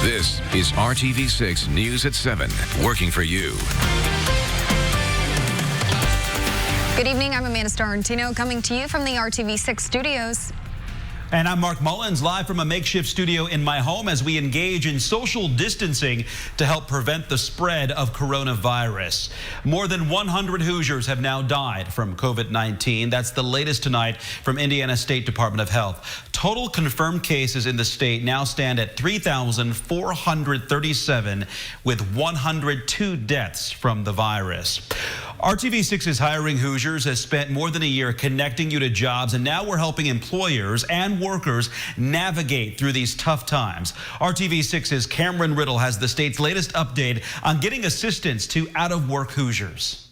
This is RTV6 News at 7, working for you. Good evening, I'm Amanda Starrentino, coming to you from the RTV6 studios. And I'm Mark Mullins, live from a makeshift studio in my home as we engage in social distancing to help prevent the spread of coronavirus. More than 100 Hoosiers have now died from COVID-19. That's the latest tonight from Indiana State Department of Health. Total confirmed cases in the state now stand at 3,437, with 102 deaths from the virus. RTV6's Hiring Hoosiers has spent more than a year connecting you to jobs, and now we're helping employers and workers navigate through these tough times. RTV6's Cameron Riddle has the state's latest update on getting assistance to out-of-work Hoosiers.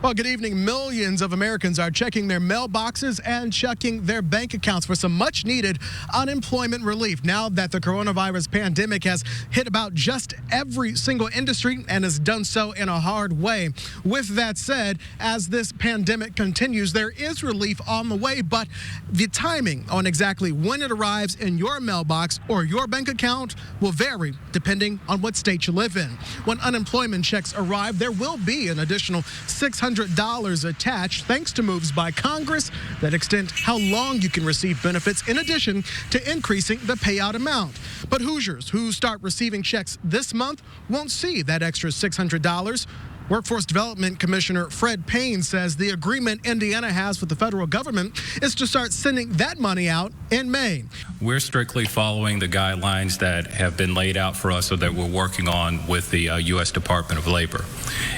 Well, good evening. Millions of Americans are checking their mailboxes and checking their bank accounts for some much needed unemployment relief now that the coronavirus pandemic has hit about just every single industry and has done so in a hard way. With that said, as this pandemic continues, there is relief on the way, but the timing on exactly when it arrives in your mailbox or your bank account will vary depending on what state you live in. When unemployment checks arrive, there will be an additional $600 attached thanks to moves by Congress that extend how long you can receive benefits in addition to increasing the payout amount. But Hoosiers who start receiving checks this month won't see that extra $600. Workforce Development Commissioner Fred Payne says the agreement Indiana has with the federal government is to start sending that money out in May. We're strictly following the guidelines that have been laid out for us, so that we're working on with the U.S. Department of Labor.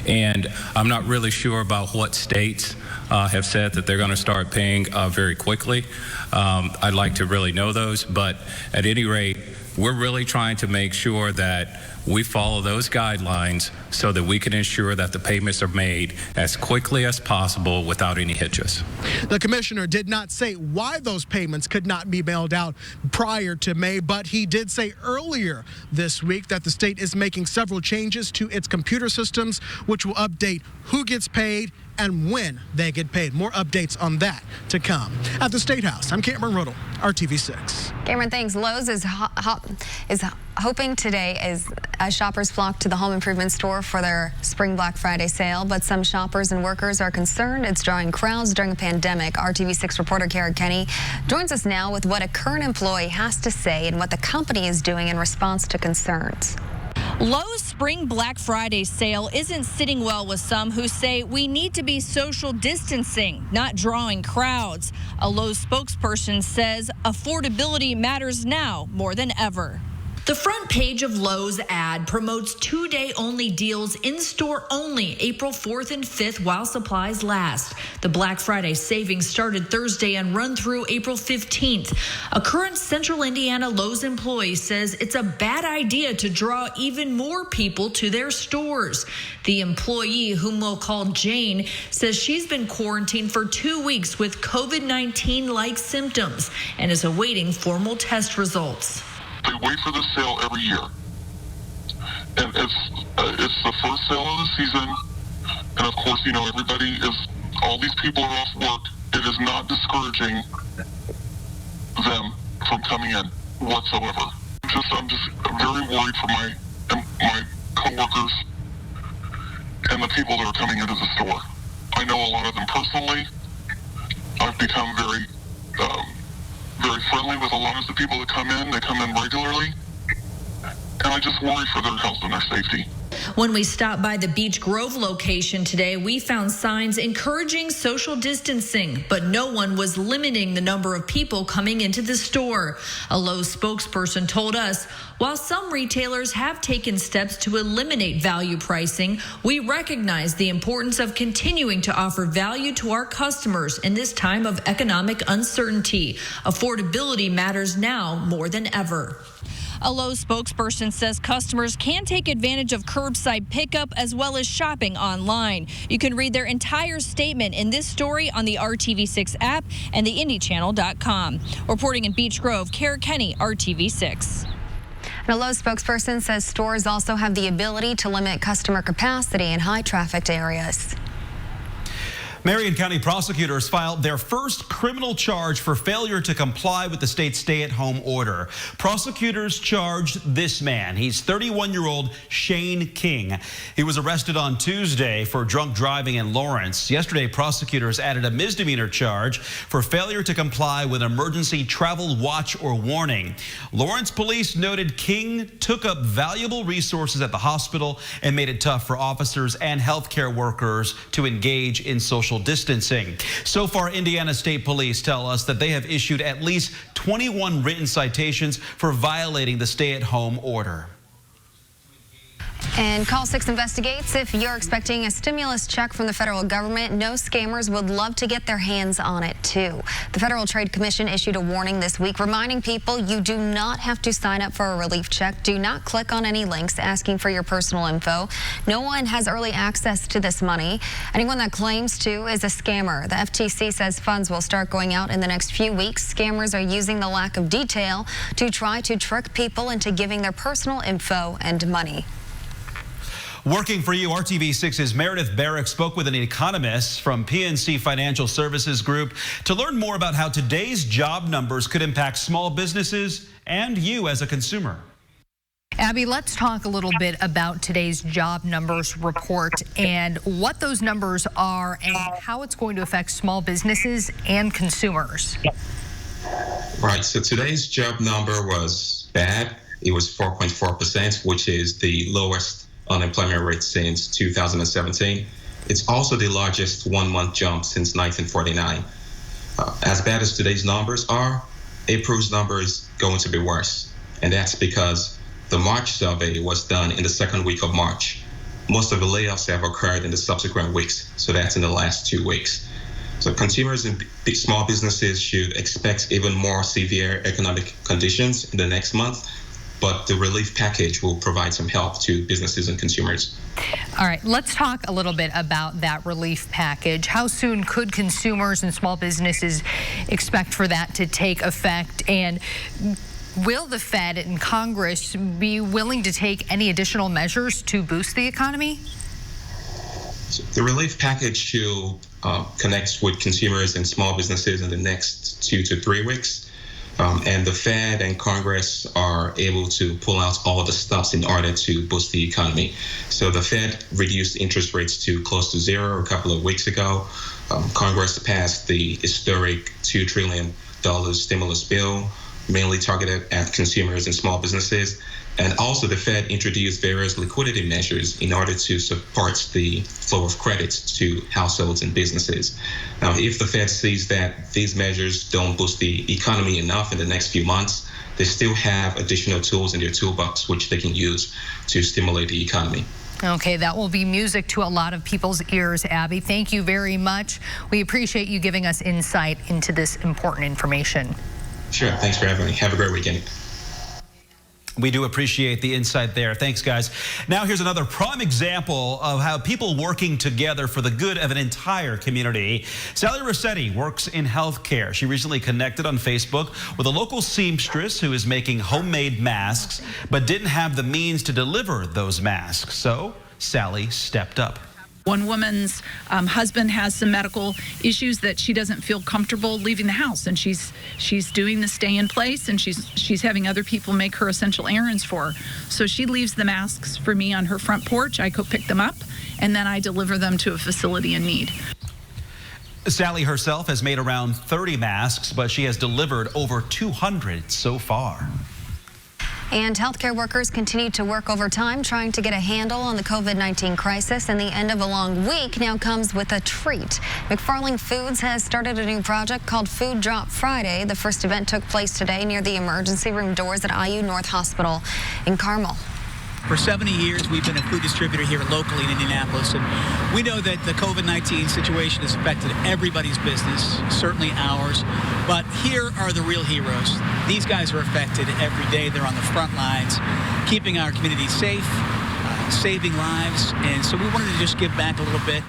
And I'm not really sure about what states have said that they're going to start paying very quickly. I'd like to really know those, but at any rate, we're really trying to make sure that we follow those guidelines so that we can ensure that the payments are made as quickly as possible without any hitches. The commissioner did not say why those payments could not be mailed out prior to May, but he did say earlier this week that the state is making several changes to its computer systems, which will update who gets paid and when they get paid. More updates on that to come. At the State House, I'm Cameron Riddle, RTV6. Cameron, thanks. Lowe's is hoping today as shoppers flock to the home improvement store for their spring Black Friday sale, but some shoppers and workers are concerned it's drawing crowds during a pandemic. RTV6 reporter Kara Kenny joins us now with what a current employee has to say and what the company is doing in response to concerns. Lowe's Spring Black Friday sale isn't sitting well with some who say we need to be social distancing, not drawing crowds. A Lowe's spokesperson says affordability matters now more than ever. The front page of Lowe's ad promotes two-day-only deals in-store only, April 4th and 5th while supplies last. The Black Friday savings started Thursday and run through April 15th. A current Central Indiana Lowe's employee says it's a bad idea to draw even more people to their stores. The employee, whom we'll call Jane, says she's been quarantined for 2 weeks with COVID-19-like symptoms and is awaiting formal test results. They wait for the sale every year, and it's the first sale of the season, and of course, you know, all these people are off work. It is not discouraging them from coming in whatsoever. I'm just very worried for my coworkers and the people that are coming into the store. I know a lot of them personally. I've become very friendly with a lot of the people that come in. They come in regularly, and I just worry for their health and their safety. When we stopped by the Beach Grove location today, we found signs encouraging social distancing, but no one was limiting the number of people coming into the store. A Lowe's spokesperson told us, while some retailers have taken steps to eliminate value pricing, we recognize the importance of continuing to offer value to our customers in this time of economic uncertainty. Affordability matters now more than ever. A Lowe's spokesperson says customers can take advantage of curbside pickup as well as shopping online. You can read their entire statement in this story on the RTV6 app and the IndyChannel.com. Reporting in Beach Grove, Kara Kenny, RTV6. And a Lowe's spokesperson says stores also have the ability to limit customer capacity in high trafficked areas. Marion County prosecutors filed their first criminal charge for failure to comply with the state's stay-at-home order. Prosecutors charged this man. He's 31-year-old Shane King. He was arrested on Tuesday for drunk driving in Lawrence. Yesterday, prosecutors added a misdemeanor charge for failure to comply with emergency travel watch or warning. Lawrence police noted King took up valuable resources at the hospital and made it tough for officers and healthcare workers to engage in social distancing. So far, Indiana State Police tell us that they have issued at least 21 written citations for violating the stay-at-home order. And Call 6 investigates. If you're expecting a stimulus check from the federal government, no scammers would love to get their hands on it, too. The Federal Trade Commission issued a warning this week reminding people you do not have to sign up for a relief check. Do not click on any links asking for your personal info. No one has early access to this money. Anyone that claims to is a scammer. The FTC says funds will start going out in the next few weeks. Scammers are using the lack of detail to try to trick people into giving their personal info and money. Working for you, RTV6's Meredith Barrick spoke with an economist from PNC Financial Services Group to learn more about how today's job numbers could impact small businesses and you as a consumer. Abby, let's talk a little bit about today's job numbers report and what those numbers are and how it's going to affect small businesses and consumers. Right, so today's job number was bad. It was 4.4%, which is the lowest unemployment rate since 2017. It's also the largest one-month jump since 1949. As bad as today's numbers are, April's number is going to be worse. And that's because the March survey was done in the second week of March. Most of the layoffs have occurred in the subsequent weeks, so that's in the last 2 weeks. So consumers and small businesses should expect even more severe economic conditions in the next month, but the relief package will provide some help to businesses and consumers. All right, let's talk a little bit about that relief package. How soon could consumers and small businesses expect for that to take effect? And will the Fed and Congress be willing to take any additional measures to boost the economy? So the relief package should connect with consumers and small businesses in the next 2 to 3 weeks. And the Fed and Congress are able to pull out all the stops in order to boost the economy. So the Fed reduced interest rates to close to zero a couple of weeks ago. Congress passed the historic $2 trillion stimulus bill, mainly targeted at consumers and small businesses. And also the Fed introduced various liquidity measures in order to support the flow of credit to households and businesses. Now, if the Fed sees that these measures don't boost the economy enough in the next few months, they still have additional tools in their toolbox which they can use to stimulate the economy. Okay, that will be music to a lot of people's ears, Abby. Thank you very much. We appreciate you giving us insight into this important information. Sure, thanks for having me. Have a great weekend. We do appreciate the insight there. Thanks, guys. Now here's another prime example of how people working together for the good of an entire community. Sally Rossetti works in healthcare. She recently connected on Facebook with a local seamstress who is making homemade masks, but didn't have the means to deliver those masks. So Sally stepped up. One woman's husband has some medical issues that she doesn't feel comfortable leaving the house, and she's doing the stay in place, and she's having other people make her essential errands for her. So she leaves the masks for me on her front porch. I go pick them up, and then I deliver them to a facility in need. Sally herself has made around 30 masks, but she has delivered over 200 so far. And healthcare workers continue to work overtime, trying to get a handle on the COVID-19 crisis. And the end of a long week now comes with a treat. McFarling Foods has started a new project called Food Drop Friday. The first event took place today near the emergency room doors at IU North Hospital in Carmel. For 70 years, we've been a food distributor here locally in Indianapolis, and we know that the COVID-19 situation has affected everybody's business, certainly ours, but here are the real heroes. These guys are affected every day. They're on the front lines, keeping our community safe, saving lives, and so we wanted to just give back a little bit.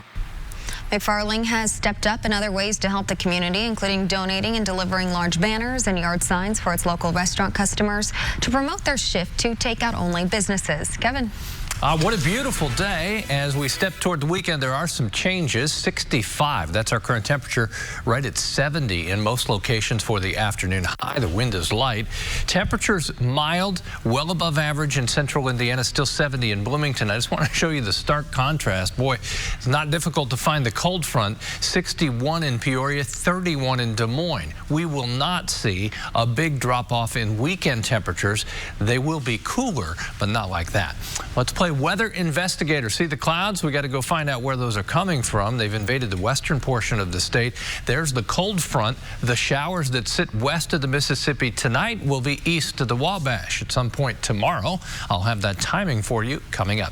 McFarling has stepped up in other ways to help the community, including donating and delivering large banners and yard signs for its local restaurant customers to promote their shift to takeout-only businesses. Kevin. What a beautiful day. As we step toward the weekend, there are some changes. 65, that's our current temperature, right at 70 in most locations for the afternoon high. The wind is light. Temperatures mild, well above average in central Indiana, still 70 in Bloomington. I just want to show you the stark contrast. Boy, it's not difficult to find the cold front. 61 in Peoria, 31 in Des Moines. We will not see a big drop off in weekend temperatures. They will be cooler, but not like that. Let's play Weather Investigator. See the clouds? We got to go find out where those are coming from. They've invaded the western portion of the state. There's the cold front. The showers that sit west of the Mississippi tonight will be east of the Wabash at some point tomorrow. I'll have that timing for you coming up.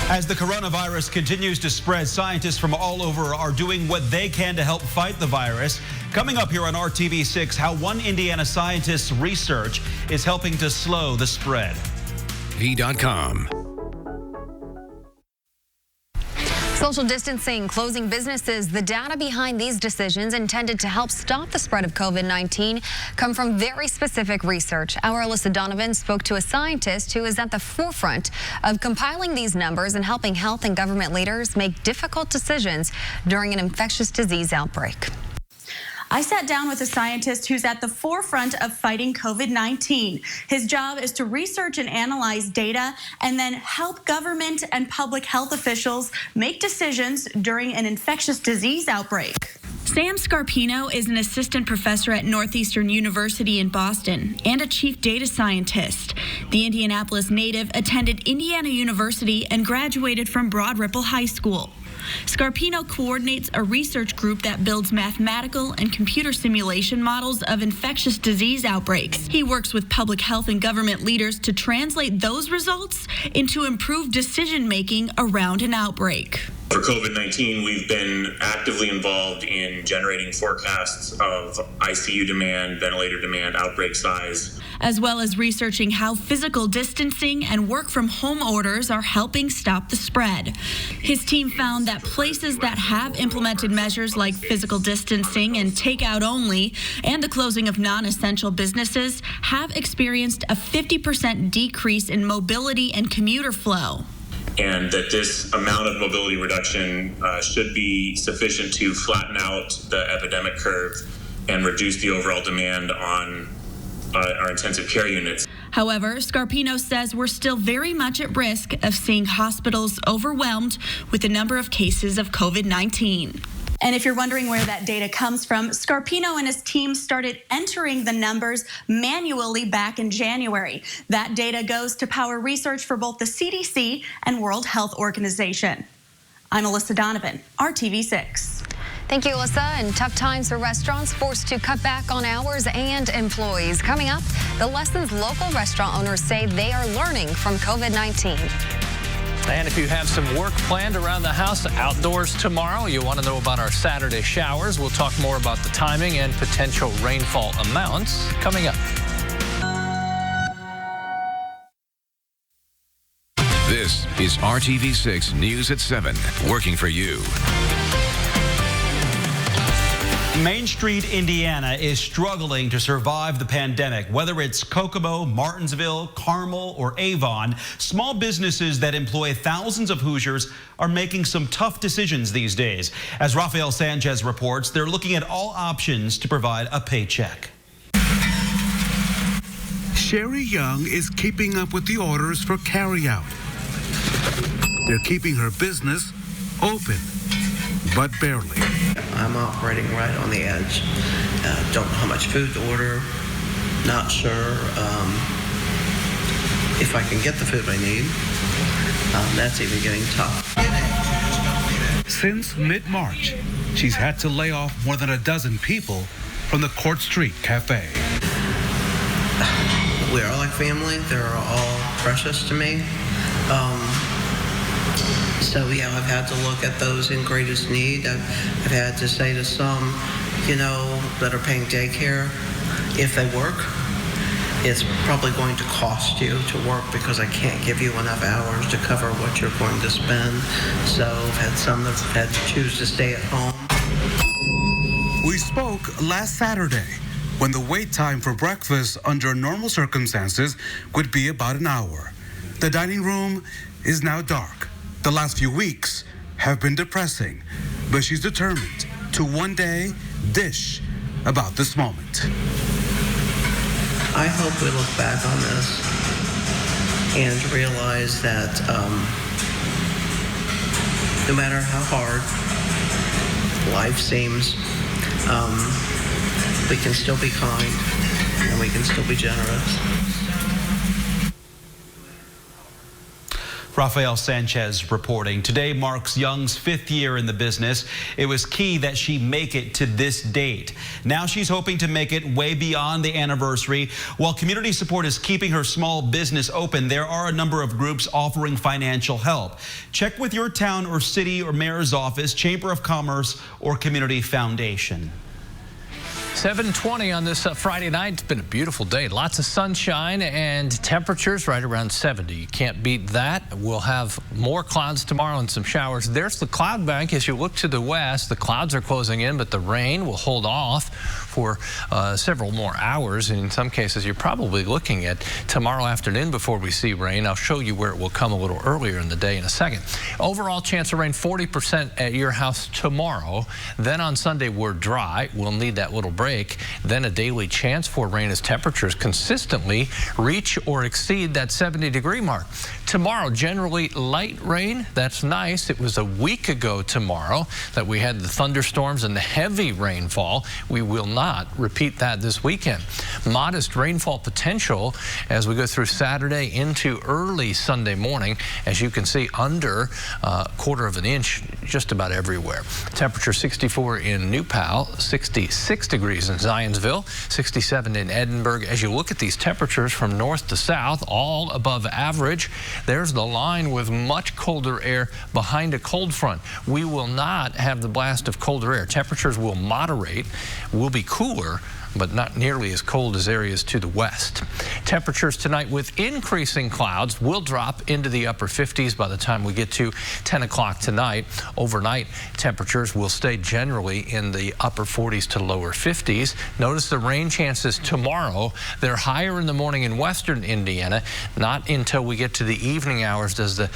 As the coronavirus continues to spread, scientists from all over are doing what they can to help fight the virus. Coming up here on RTV6, how one Indiana scientist's research is helping to slow the spread. RTV.com. Social distancing, closing businesses, the data behind these decisions intended to help stop the spread of COVID-19 come from very specific research. Our Alyssa Donovan spoke to a scientist who is at the forefront of compiling these numbers and helping health and government leaders make difficult decisions during an infectious disease outbreak. I sat down with a scientist who's at the forefront of fighting COVID-19. His job is to research and analyze data and then help government and public health officials make decisions during an infectious disease outbreak. Sam Scarpino is an assistant professor at Northeastern University in Boston and a chief data scientist. The Indianapolis native attended Indiana University and graduated from Broad Ripple High School. Scarpino coordinates a research group that builds mathematical and computer simulation models of infectious disease outbreaks. He works with public health and government leaders to translate those results into improved decision-making around an outbreak. For COVID-19, we've been actively involved in generating forecasts of ICU demand, ventilator demand, outbreak size, as well as researching how physical distancing and work from home orders are helping stop the spread. His team found that places that have implemented measures like physical distancing and takeout only and the closing of non-essential businesses have experienced a 50% decrease in mobility and commuter flow. And that this amount of mobility reduction should be sufficient to flatten out the epidemic curve and reduce the overall demand on our intensive care units. However, Scarpino says we're still very much at risk of seeing hospitals overwhelmed with the number of cases of COVID-19. And if you're wondering where that data comes from, Scarpino and his team started entering the numbers manually back in January. That data goes to power research for both the CDC and World Health Organization. I'm Alyssa Donovan, RTV6. Thank you, Alyssa. And tough times for restaurants forced to cut back on hours and employees. Coming up, the lessons local restaurant owners say they are learning from COVID-19. And if you have some work planned around the house outdoors tomorrow, you want to know about our Saturday showers. We'll talk more about the timing and potential rainfall amounts coming up. This is RTV6 News at 7, working for you. Main Street, Indiana is struggling to survive the pandemic. Whether it's Kokomo, Martinsville, Carmel, or Avon, small businesses that employ thousands of Hoosiers are making some tough decisions these days. As Rafael Sanchez reports, they're looking at all options to provide a paycheck. Sherry Young is keeping up with the orders for carryout. They're keeping her business open, but barely. I'm operating right on the edge. Don't know how much food to order. Not sure if I can get the food I need. That's even getting tough. Since mid-March, she's had to lay off more than a dozen people from the Court Street Cafe. We are like family. They're all precious to me. So yeah, I've had to look at those in greatest need. I've had to say to some, that are paying daycare, if they work, it's probably going to cost you to work because I can't give you enough hours to cover what you're going to spend. So I've had some that have had to choose to stay at home. We spoke last Saturday when the wait time for breakfast under normal circumstances would be about an hour. The dining room is now dark. The last few weeks have been depressing, but she's determined to one day dish about this moment. I hope we look back on this and realize that no matter how hard life seems, we can still be kind and we can still be generous. Rafael Sanchez reporting. Today marks Young's 5th year in the business. It was key that she make it to this date. Now she's hoping to make it way beyond the anniversary. While community support is keeping her small business open, there are a number of groups offering financial help. Check with your town or city or mayor's office, Chamber of Commerce, or community foundation. 7:20 on this Friday night. It's been a beautiful day. Lots of sunshine and temperatures right around 70. You can't beat that. We'll have more clouds tomorrow and some showers. There's the cloud bank. As you look to the west, the clouds are closing in, but the rain will hold off for several more hours. And in some cases, you're probably looking at tomorrow afternoon before we see rain. I'll show you where it will come a little earlier in the day in a second. Overall chance of rain 40% at your house tomorrow. Then on Sunday, we're dry. We'll need that little break. Then a daily chance for rain as temperatures consistently reach or exceed that 70-degree mark. Tomorrow, generally light rain. That's nice. It was a week ago tomorrow that we had the thunderstorms and the heavy rainfall. We will not repeat that this weekend. Modest rainfall potential as we go through Saturday into early Sunday morning. As you can see, under a quarter of an inch just about everywhere. Temperature 64 in New Pal, 66 degrees in Zionsville, 67 in Edinburgh. As you look at these temperatures from north to south, all above average. There's the line with much colder air behind a cold front. We will not have the blast of colder air. Temperatures will moderate, will be cooler, but not nearly as cold as areas to the west. Temperatures tonight with increasing clouds will drop into the upper 50s by the time we get to 10 o'clock tonight. Overnight, temperatures will stay generally in the upper 40s to lower 50s. Notice the rain chances tomorrow. They're higher in the morning in western Indiana. Not until we get to the evening hours does the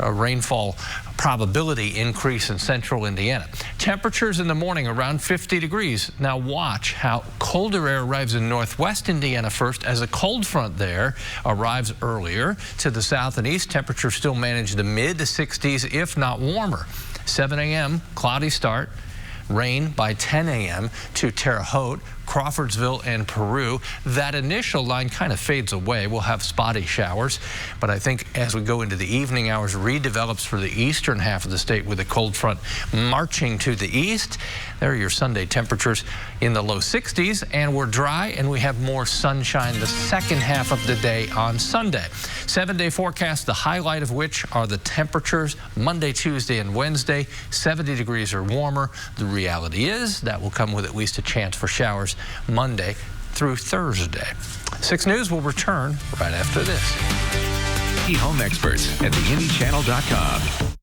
rainfall probability increase in central Indiana. Temperatures in the morning around 50 degrees. Now watch how colder air arrives in northwest Indiana first as a cold front there arrives earlier. To the south and east, temperatures still manage the mid 60s, if not warmer. 7 a.m., cloudy start. Rain by 10 a.m. to Terre Haute, Crawfordsville, and Peru. That initial line kind of fades away. We'll have spotty showers, but I think as we go into the evening hours, redevelops for the eastern half of the state with a cold front marching to the east. There are your Sunday temperatures in the low 60s, and we're dry, and we have more sunshine the second half of the day on Sunday. 7-day forecast, the highlight of which are the temperatures Monday, Tuesday, and Wednesday, 70 degrees or warmer. The reality is that will come with at least a chance for showers Monday through Thursday. 6 News will return right after this. Home experts at theindychannel.com.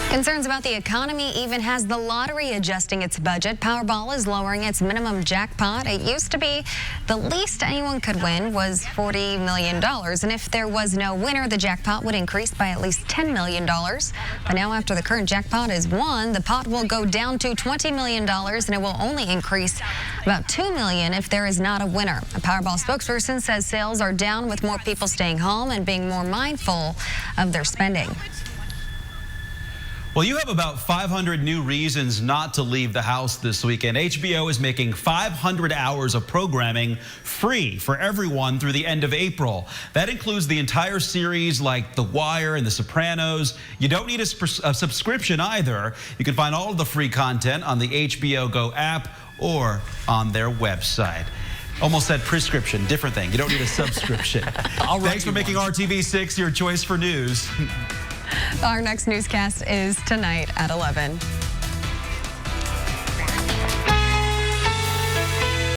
Concerns about the economy even has the lottery adjusting its budget. Powerball is lowering its minimum jackpot. It used to be the least anyone could win was $40 million. And if there was no winner, the jackpot would increase by at least $10 million. But now after the current jackpot is won, the pot will go down to $20 million, and it will only increase about $2 million if there is not a winner. A Powerball spokesperson says sales are down with more people staying home and being more mindful of their spending. Well, you have about 500 new reasons not to leave the house this weekend. HBO is making 500 hours of programming free for everyone through the end of April. That includes the entire series like The Wire and The Sopranos. You don't need a subscription either. You can find all of the free content on the HBO Go app or on their website. Almost said prescription, different thing. You don't need a subscription. Thanks for making RTV6 your choice for news. Our next newscast is tonight at 11.